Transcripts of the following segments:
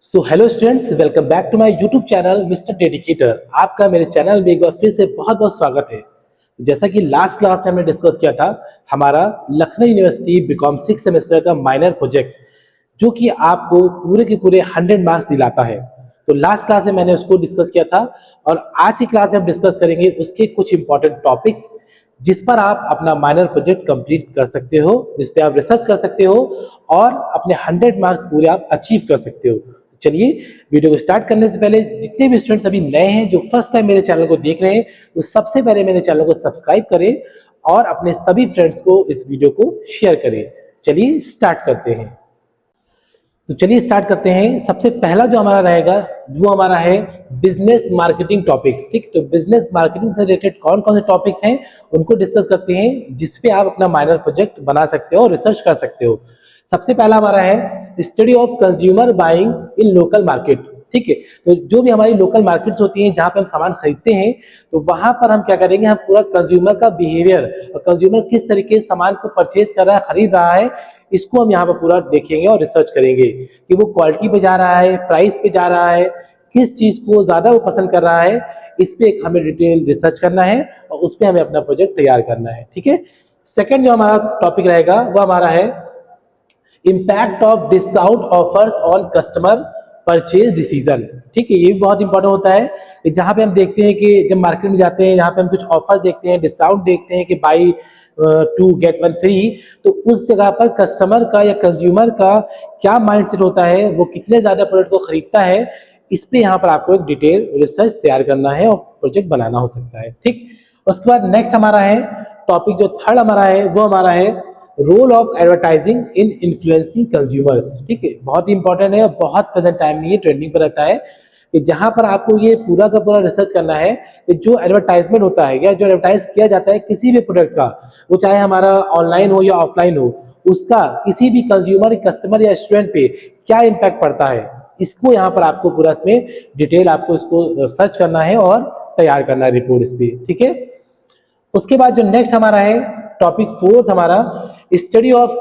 So hello students, welcome back to my YouTube channel Mister Dedicator. आपका मेरे channel में एक बार फिर से बहुत बहुत स्वागत है। जैसा कि लास्ट क्लास में हमने डिस्कस किया था, हमारा लखनऊ यूनिवर्सिटी बीकॉम 6 सेमेस्टर का माइनर प्रोजेक्ट जो कि आपको पूरे के पूरे 100 मार्क्स दिलाता है। तो लास्ट क्लास में मैंने उसको डिस्कस किया था और आज की क्लास में हम डिस्कस करेंगे उसके कुछ इंपॉर्टेंट टॉपिक्स जिस पर आप अपना माइनर प्रोजेक्ट कंप्लीट कर सकते हो, जिस पे आप रिसर्च कर सकते हो और अपने 100 मार्क्स पूरे आप अचीव कर सकते हो। चलिए वीडियो को स्टार्ट करने से पहले जितने भी स्टूडेंट्स अभी नए हैं जो फर्स्ट टाइम मेरे चैनल को देख रहे हैं, तो सबसे पहले मेरे चैनल को सब्सक्राइब करें और अपने सभी फ्रेंड्स को इस वीडियो को शेयर करें। चलिए स्टार्ट करते हैं। तो चलिए स्टार्ट करते हैं। सबसे पहला जो हमारा रहेगा वो हमारा है बिजनेस मार्केटिंग टॉपिक्स। ठीक, तो बिजनेस मार्केटिंग से रिलेटेड कौन कौन से टॉपिक्स हैं उनको डिस्कस करते हैं, जिसपे आप अपना माइनर प्रोजेक्ट बना सकते हो और रिसर्च कर सकते हो। सबसे पहला हमारा है study of consumer buying in local market. ठीक है, तो जो भी हमारी लोकल मार्केट्स होती हैं जहां पे हम सामान खरीदते हैं, तो वहां पर हम क्या करेंगे, हम पूरा कंज्यूमर का बिहेवियर और कंज्यूमर किस तरीके से सामान को परचेज कर रहा है, खरीद रहा है, इसको हम यहाँ पर पूरा देखेंगे और रिसर्च करेंगे कि वो क्वालिटी पे जा रहा है, प्राइस पे जा रहा है, किस चीज को ज्यादा वो पसंद कर रहा है। इस पे हमें डिटेल रिसर्च करना है और उस पे हमें अपना प्रोजेक्ट तैयार करना है। ठीक है, सेकंड जो हमारा टॉपिक रहेगा वो हमारा है impact of discount offers on customer purchase decision. ठीक है, ये भी बहुत इंपॉर्टेंट होता है कि जहां पे हम देखते हैं कि जब मार्केट में जाते हैं, यहाँ पे हम कुछ ऑफर देखते हैं, डिस्काउंट देखते हैं कि बाई 2 गेट 1 फ्री, तो उस जगह पर कस्टमर का या कंज्यूमर का क्या माइंडसेट होता है, वो कितने ज्यादा प्रोडक्ट को खरीदता है, इस पे यहाँ पर आपको एक डिटेल रिसर्च तैयार करना है और प्रोजेक्ट बनाना हो सकता है। ठीक, उसके बाद नेक्स्ट हमारा है टॉपिक जो थर्ड हमारा है वो हमारा है role of advertising in influencing consumers. ठीक है, बहुत इंपॉर्टेंट है, बहुत प्रेजेंट टाइम में ये ट्रेंडिंग पर रहता है कि जहां पर आपको ये पूरा का पूरा रिसर्च करना है कि जो एडवर्टाइजमेंट होता है या जो एडवर्टाइज किया जाता है किसी भी प्रोडक्ट का, वो चाहे हमारा ऑनलाइन हो या ऑफलाइन हो, उसका किसी भी कंज्यूमर, कस्टमर या स्टूडेंट पे क्या इम्पैक्ट पड़ता है, इसको यहाँ पर आपको पूरा इसमें डिटेल आपको इसको सर्च करना है और तैयार करना है रिपोर्ट इस पे। ठीक है, उसके बाद जो नेक्स्ट हमारा है टॉपिक फोर्थ हमारा study of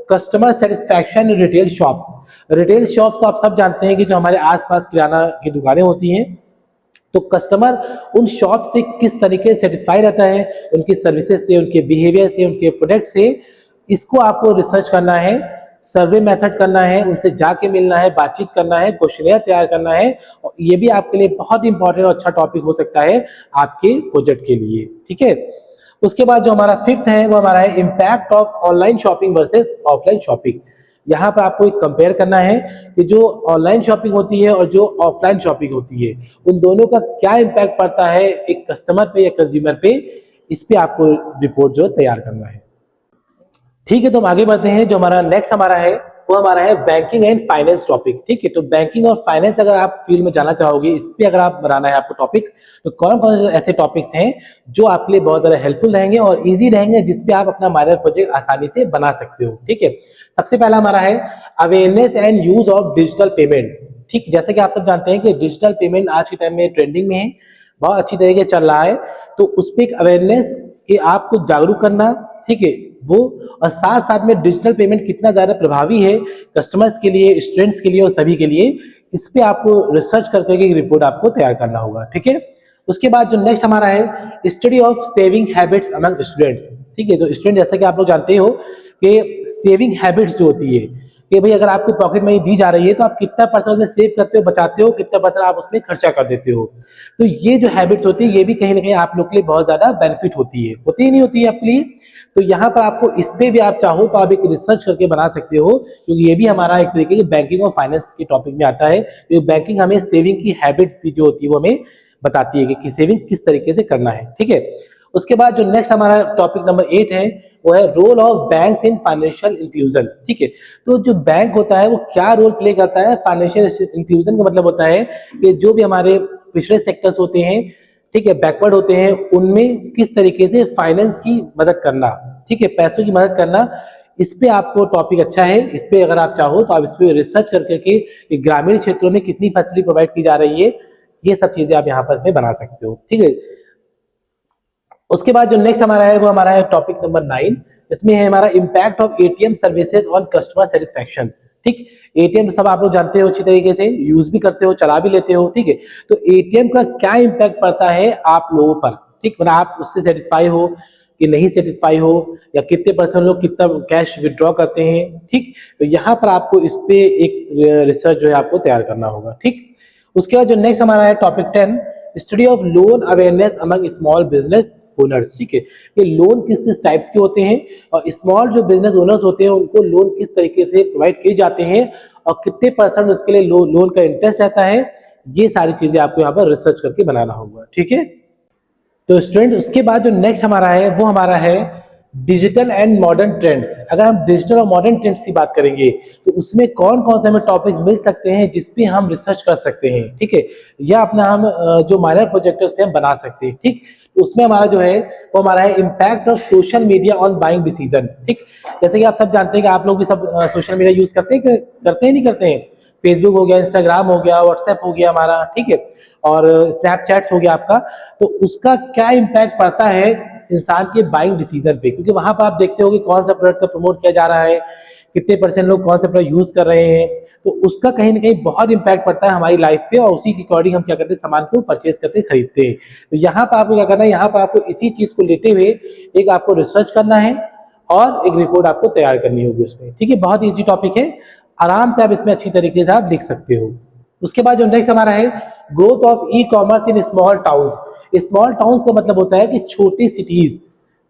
customer satisfaction in retail shop. Retail shop तो आप सब जानते हैं कि जो हमारे आसपास किराना की दुकानें होती हैं, तो कस्टमर उन शॉप से किस तरीके से सेटिस्फाई रहता है, उनकी सर्विसेज से, उनके बिहेवियर से, उनके प्रोडक्ट से, इसको आपको रिसर्च करना है, सर्वे मेथड करना है, उनसे जाके मिलना है, बातचीत करना है, क्वेश्चनियर तैयार करना है। और ये भी आपके लिए बहुत इंपॉर्टेंट और अच्छा टॉपिक हो सकता है आपके प्रोजेक्ट के लिए। ठीक है, उसके बाद जो हमारा फिफ्थ है वो हमारा है impact of online shopping versus offline shopping. यहाँ पर आपको एक कंपेयर करना है कि जो ऑनलाइन शॉपिंग होती है और जो ऑफलाइन शॉपिंग होती है, उन दोनों का क्या इम्पैक्ट पड़ता है एक कस्टमर पे या कंज्यूमर पे, इस पे आपको रिपोर्ट जो तैयार करना है। ठीक है, तो हम आगे बढ़ते हैं। जो हमारा नेक्स्ट हमारा है वो हमारा है बैंकिंग एंड फाइनेंस टॉपिक। ठीक है, तो बैंकिंग और फाइनेंस अगर आप फील्ड में जाना चाहोगे, इस पे अगर आप बनाना है आपको टॉपिक्स, तो कौन कौन से ऐसे टॉपिक्स हैं जो आपके लिए बहुत ज्यादा हेल्पफुल रहेंगे और इजी रहेंगे, जिसपे आप अपना माइनर प्रोजेक्ट आसानी से बना सकते हो। ठीक है, सबसे पहला हमारा है awareness and use of digital payment. ठीक, जैसे कि आप सब जानते हैं कि डिजिटल पेमेंट आज के टाइम में ट्रेंडिंग में है, बहुत अच्छी तरीके से चल रहा है, तो उस पर एक अवेयरनेस कि आपको जागरूक करना। ठीक है, वो और साथ साथ में डिजिटल पेमेंट कितना ज्यादा प्रभावी है कस्टमर्स के लिए, स्टूडेंट्स के लिए और सभी के लिए, इस पे आपको रिसर्च करके एक रिपोर्ट आपको तैयार करना होगा। ठीक है, उसके बाद जो नेक्स्ट हमारा है study of saving habits among students. ठीक है, तो स्टूडेंट जैसा कि आप लोग जानते हो कि सेविंग हैबिट्स जो होती है कि भाई अगर आपको पॉकेट मनी दी जा रही है तो आप कितना परसेंट उसमें सेव करते हो, बचाते हो, कितना परसेंट आप उसमें खर्चा कर देते हो। तो ये जो हैबिट्स होती है ये भी कहीं ना कहीं आप लोग के लिए बहुत ज्यादा बेनिफिट होती है, होती ही नहीं होती है आपके लिए। तो यहाँ पर आपको इस पे भी आप चाहो तो आप एक रिसर्च करके बना सकते हो, क्योंकि ये भी हमारा एक तरीके की बैंकिंग और फाइनेंस के टॉपिक में आता है। तो बैंकिंग हमें सेविंग की हैबिट भी जो होती है वो हमें बताती है कि सेविंग किस तरीके से करना है। ठीक है, उसके बाद जो नेक्स्ट हमारा टॉपिक नंबर 8 है वो है role of banks in financial inclusion. ठीक है, तो जो बैंक होता है वो क्या रोल प्ले करता है फाइनेंशियल इंक्लूजन का मतलब होता है कि जो भी हमारे पिछड़े सेक्टर्स होते हैं, ठीक है, बैकवर्ड होते हैं, उनमें किस तरीके से फाइनेंस की मदद करना, ठीक है, पैसों की मदद करना, इस पे आपको टॉपिक अच्छा है। इस पे अगर आप चाहो तो आप इस पे रिसर्च करके कि ग्रामीण क्षेत्रों में कितनी फैसिलिटी प्रोवाइड की जा रही है, ये सब चीजें आप यहाँ पर इसमें बना सकते हो। ठीक है, उसके बाद जो नेक्स्ट हमारा है वो हमारा है टॉपिक नंबर 9, इसमें है हमारा impact of ATM services on customer satisfaction. ठीक। एटीएम सब आप लोग जानते हो अच्छी तरीके से, यूज भी करते हो, चला भी लेते हो, ठीक है। तो एटीएम का क्या इम्पैक्ट पड़ता है आप लोगों पर, ठीक, मतलब आप उससे सेटिस्फाई हो कि नहीं सेटिस्फाई हो, या कितने परसेंट लोग कितना कैश विड्रॉ करते हैं, ठीक। तो यहाँ पर आपको इस पे एक रिसर्च जो है आपको तैयार करना होगा, ठीक। उसके बाद जो नेक्स्ट हमारा है topic 10, study of loan awareness among small business owners, ठीक है। ये लोन किस किस टाइप्स के होते हैं और स्मॉल जो बिजनेस ओनर्स होते हैं उनको लोन किस तरीके से प्रोवाइड किए जाते हैं और कितने परसेंट उसके लिए लोन का इंटरेस्ट रहता है, ये सारी चीजें आपको यहाँ पर रिसर्च करके बनाना होगा, ठीक है। तो स्टूडेंट उसके बाद जो नेक्स्ट हमारा है वो हमारा है डिजिटल एंड मॉडर्न ट्रेंड्स। अगर हम डिजिटल और मॉडर्न ट्रेंड्स की बात करेंगे तो उसमें कौन कौन से हमें टॉपिक मिल सकते हैं जिस पे हम रिसर्च कर सकते हैं, ठीक है, या अपना हम जो माइनर प्रोजेक्ट है उस पर हम बना सकते हैं, ठीक। तो उसमें हमारा जो है वो हमारा है impact of social media on buying decision, ठीक। जैसे कि आप सब जानते हैं कि आप लोग भी सब सोशल मीडिया यूज करते हैं नहीं करते हैं, फेसबुक हो गया, इंस्टाग्राम हो गया, व्हाट्सएप हो गया हमारा, ठीक है, और स्नैपचैट्स हो गया आपका। तो उसका क्या इम्पैक्ट पड़ता है इंसान के बाइंग डिसीजन पे, क्योंकि वहां पर आप देखते हो कि कौन सा प्रोडक्ट का प्रमोट किया जा रहा है, कितने परसेंट लोग कौन सा प्रोडक्ट यूज कर रहे हैं, तो उसका कहीं ना कहीं बहुत इंपैक्ट पड़ता है हमारी लाइफ पे, और उसी के अकॉर्डिंग हम क्या करते हैं, सामान को परचेज करते खरीदते हैं। तो यहाँ पर आपको क्या करना है, यहाँ पर आपको इसी चीज को लेते हुए एक आपको रिसर्च करना है और एक रिपोर्ट आपको तैयार करनी होगी उसमें, ठीक है। बहुत ईजी टॉपिक है, आराम से आप इसमें अच्छी तरीके से आप लिख सकते हो। उसके बाद जो नेक्स्ट हमारा है growth of e commerce in small towns. Small towns का मतलब होता है कि छोटी सिटीज,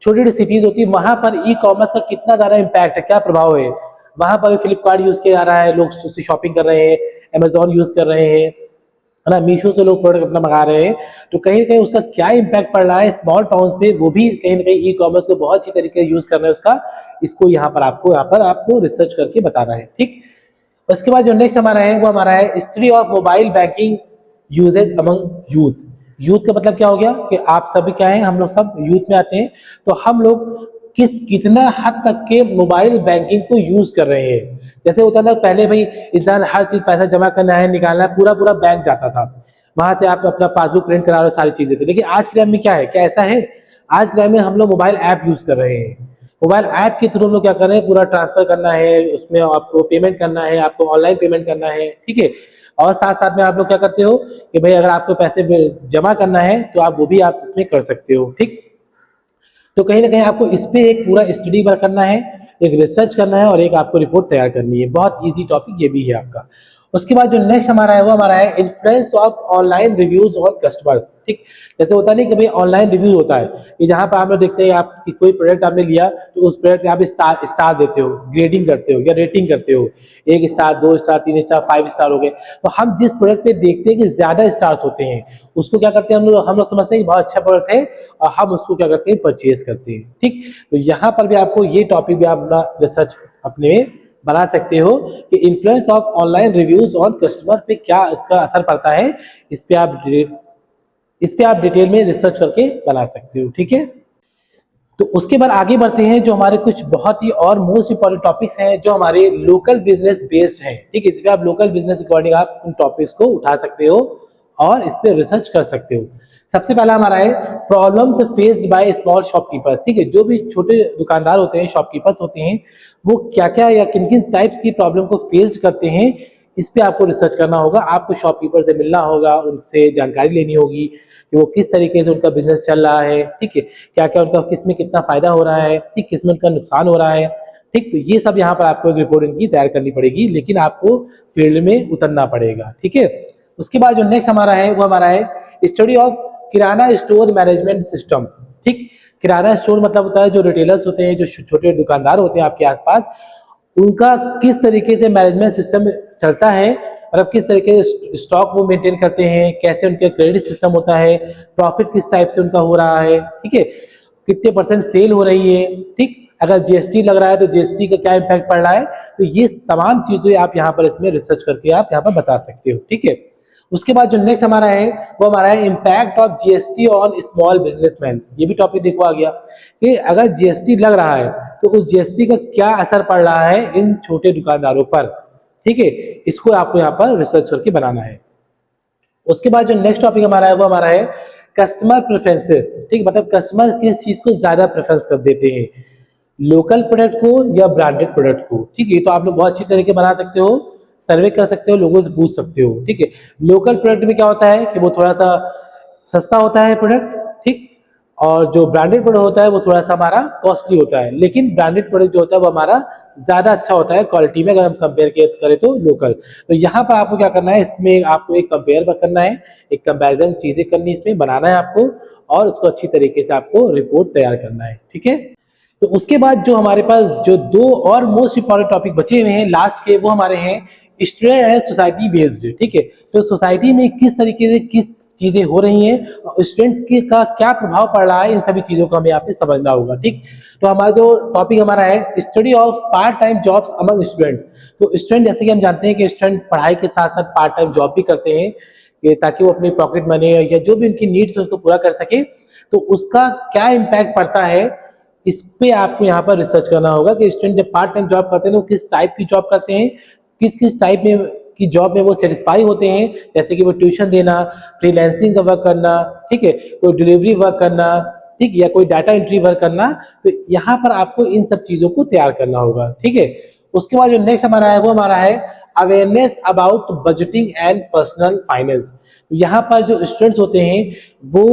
छोटी छोटी सिटीज होती है, वहां पर ई कॉमर्स का कितना ज्यादा इम्पैक्ट है, क्या प्रभाव है। वहां पर फ्लिपकार्ट यूज किया जा रहा है, लोग उससे शॉपिंग कर रहे हैं, अमेजोन यूज कर रहे हैं, है ना, मीशो से लोग प्रोडक्ट अपना मंगा रहे हैं। तो कहीं ना कहीं उसका क्या इम्पैक्ट पड़ रहा है स्मॉल टाउन्स पे, वो भी कहीं ना कहीं ई कॉमर्स को बहुत अच्छी तरीके से यूज कर रहे हैं उसका, इसको यहाँ पर आपको रिसर्च करके बताना है, ठीक। उसके बाद जो नेक्स्ट हमारा है वो हमारा है study of mobile banking usage among youth. Youth का मतलब क्या हो गया कि आप सभी क्या है, हम लोग सब यूथ में आते हैं, तो हम लोग कितना हद तक के मोबाइल बैंकिंग को यूज कर रहे हैं। जैसे होता ना पहले भाई इंसान हर चीज पैसा जमा करना है, निकालना है, पूरा पूरा बैंक जाता था, वहां से आप अपना पासबुक प्रिंट करा रहे हो, सारी चीजें थी। लेकिन आज के टाइम में क्या है, क्या ऐसा है, आज के टाइम में हम लोग मोबाइल ऐप यूज कर रहे हैं। मोबाइल ऐप के थ्रू हम लोग क्या कर रहे हैं, पूरा ट्रांसफर करना है, उसमें आपको पेमेंट करना है, आपको ऑनलाइन पेमेंट करना है, ठीक है। और साथ साथ में आप लोग क्या करते हो कि भाई अगर आपको पैसे जमा करना है तो आप वो भी आप इसमें कर सकते हो, ठीक। तो कहीं ना कहीं आपको इस पे एक पूरा स्टडी वर्क करना है, एक रिसर्च करना है और एक आपको रिपोर्ट तैयार करनी है। बहुत इजी टॉपिक ये भी है आपका। उसके बाद जो नेक्स्ट हमारा है वो हमारा है influence of online reviews on customers, ठीक। जैसे होता नहीं कि भाई ऑनलाइन रिव्यू होता है कि जहां पर आप लोग देखते हैं आप कि कोई प्रोडक्ट आपने लिया तो उस प्रोडक्ट में आप स्टार देते हो, ग्रेडिंग करते हो या रेटिंग करते हो, 1 स्टार, 2 स्टार, 3 स्टार, 5 स्टार हो गए। तो हम जिस प्रोडक्ट पे देखते हैं कि ज्यादा स्टार्स होते हैं उसको क्या करते हैं, हम लोग समझते हैं कि बहुत अच्छा प्रोडक्ट है और हम उसको क्या करते हैं, परचेज करते हैं, ठीक। तो यहाँ पर भी आपको ये टॉपिक भी आप अपना रिसर्च अपने में बना सकते हो कि influence of online reviews on customer पे क्या इसका असर पड़ता है, इस पे आप डिटेल में रिसर्च करके बना सकते हो, ठीक है। तो उसके बाद आगे बढ़ते हैं, जो हमारे कुछ बहुत ही और मोस्ट इंपॉर्टेंट टॉपिक्स हैं जो हमारे लोकल बिजनेस बेस्ड हैं, ठीक है। इसमें आप लोकल बिजनेस अकॉर्डिंग आप उन टॉपिक्स को उठा सकते हो और इस पे रिसर्च कर सकते हो। सबसे पहला हमारा है problems faced by small shopkeepers, ठीक है। जो भी छोटे दुकानदार होते हैं, शॉपकीपर्स होते हैं, वो क्या क्या या किन किन टाइप्स की प्रॉब्लम को फेस करते हैं, इस पे आपको रिसर्च करना होगा। आपको शॉपकीपर से मिलना होगा, उनसे जानकारी लेनी होगी कि वो किस तरीके से उनका बिजनेस चल रहा है, ठीक है, क्या क्या उनका किस में कितना फायदा हो रहा है, ठीक, किस में उनका नुकसान हो रहा है, ठीक। तो ये सब यहाँ पर आपको एक रिपोर्ट इनकी तैयार करनी पड़ेगी, लेकिन आपको फील्ड में उतरना पड़ेगा, ठीक है। उसके बाद जो नेक्स्ट हमारा है वो हमारा है study of kirana store management system, ठीक। किराना स्टोर मतलब होता है जो रिटेलर्स होते हैं, जो छोटे दुकानदार होते हैं आपके आसपास, उनका किस तरीके से मैनेजमेंट सिस्टम चलता है, मतलब किस तरीके से स्टॉक वो मेंटेन करते हैं, कैसे उनके क्रेडिट सिस्टम होता है, प्रॉफिट किस टाइप से उनका हो रहा है, ठीक है, कितने परसेंट सेल हो रही है, ठीक। अगर जीएसटी लग रहा है तो जीएसटी का क्या इम्पैक्ट पड़ रहा है। तो ये तमाम चीजें आप यहाँ पर इसमें रिसर्च करके आप यहाँ पर बता सकते हो, ठीक है। उसके बाद जो नेक्स्ट हमारा है वो हमारा है impact of GST on small businessman. ये भी टॉपिक देखो आ गया कि अगर जीएसटी लग रहा है तो उस जीएसटी का क्या असर पड़ रहा है इन छोटे दुकानदारों पर, ठीक है। इसको आपको यहाँ पर रिसर्च करके बनाना है। उसके बाद जो नेक्स्ट टॉपिक हमारा है वो हमारा है कस्टमर प्रेफरेंसेस, ठीक, मतलब कस्टमर किस चीज को ज्यादा प्रेफरेंस कर देते हैं। लोकल प्रोडक्ट को या ब्रांडेड प्रोडक्ट को, ठीक है। तो आप लोग बहुत अच्छी तरीके बना सकते हो, सर्वे कर सकते हो, लोगों से पूछ सकते हो, ठीक है। लोकल प्रोडक्ट में क्या होता है कि वो थोड़ा सा सस्ता होता है प्रोडक्ट, ठीक। और जो ब्रांडेड प्रोडक्ट होता है वो थोड़ा सा हमारा कॉस्टली होता है, लेकिन ब्रांडेड प्रोडक्ट जो होता है वो हमारा ज्यादा अच्छा होता है क्वालिटी में, अगर हम कंपेयर करें तो लोकल। तो यहाँ पर आपको क्या करना है, इसमें आपको एक कंपेयर करना है, एक कंपैरिजन चीजें करनी, इसमें बनाना है आपको, और उसको अच्छी तरीके से आपको रिपोर्ट तैयार करना है, ठीक है। तो उसके बाद जो हमारे पास जो दो और मोस्ट इंपॉर्टेंट टॉपिक बचे हुए हैं लास्ट के, वो हमारे हैं स्टूडेंट एंड सोसाइटी बेस्ड, ठीक है। तो सोसाइटी में किस तरीके से किस चीजें हो रही हैं और स्टूडेंट के का क्या प्रभाव पड़ रहा है, इन सभी चीजों को हमें यहाँ पे समझना होगा, ठीक। तो हमारा जो टॉपिक हमारा है study of part time jobs among student. तो स्टूडेंट, जैसे कि हम जानते हैं कि स्टूडेंट पढ़ाई के साथ साथ पार्ट टाइम जॉब भी करते हैं, कि ताकि वो अपनी पॉकेट मनी या जो भी उनकी नीड्स है उसको पूरा कर सके। तो उसका क्या इम्पैक्ट पड़ता है, इस पे आपको यहाँ पर रिसर्च करना होगा कि स्टूडेंट जब पार्ट टाइम जॉब करते हैं वो किस टाइप की जॉब करते हैं, किस किस टाइप में की जॉब में वो सेटिस्फाई होते हैं, जैसे कि वो ट्यूशन देना, फ्रीलांसिंग का वर्क करना, ठीक है, कोई डिलीवरी वर्क करना, ठीक, या कोई डाटा एंट्री वर्क करना। तो यहाँ पर आपको इन सब चीजों को तैयार करना होगा, ठीक है। उसके बाद जो नेक्स्ट हमारा है वो हमारा है awareness about budgeting and personal finance. यहाँ पर जो स्टूडेंट्स होते हैं वो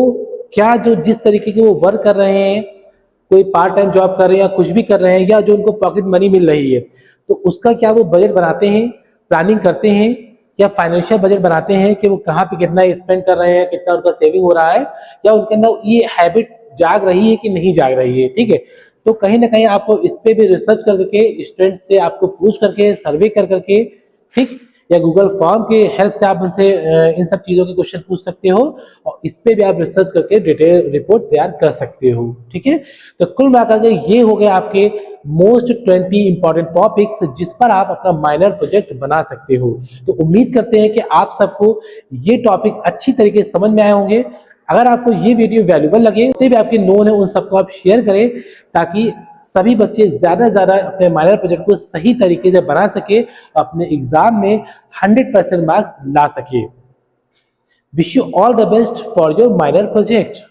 क्या, जो जिस तरीके के वो वर्क कर रहे हैं, कोई पार्ट टाइम जॉब कर रहे हैं या कुछ भी कर रहे हैं, या जो उनको पॉकेट मनी मिल रही है, तो उसका क्या वो बजट बनाते हैं, प्लानिंग करते हैं, या फाइनेंशियल बजट बनाते हैं कि वो कहाँ पे कितना स्पेंड कर रहे हैं, कितना उनका सेविंग हो रहा है, या उनके अंदर ये हैबिट जाग रही है कि नहीं जाग रही है, ठीक है। तो कहीं ना कहीं आपको इस पे भी रिसर्च करके, स्टूडेंट से आपको पूछ करके, सर्वे कर करके, ठीक, या गूगल फॉर्म के हेल्प से आप उनसे इन सब चीज़ों के क्वेश्चन पूछ सकते हो, और इस पे भी आप रिसर्च करके डिटेल रिपोर्ट तैयार कर सकते हो, ठीक है। तो कुल मिलाकर के ये हो गए आपके मोस्ट 20 इंपॉर्टेंट टॉपिक्स जिस पर आप अपना माइनर प्रोजेक्ट बना सकते हो। तो उम्मीद करते हैं कि आप सबको ये टॉपिक अच्छी तरीके से समझ में आए होंगे। अगर आपको ये वीडियो वैल्यूबल लगे तो भी आपके नोन है उन सबको आप शेयर करें, ताकि सभी बच्चे ज्यादा से ज्यादा अपने माइनर प्रोजेक्ट को सही तरीके से बना सके, अपने एग्जाम में 100% मार्क्स ला सके। Wish you all the best for your minor project.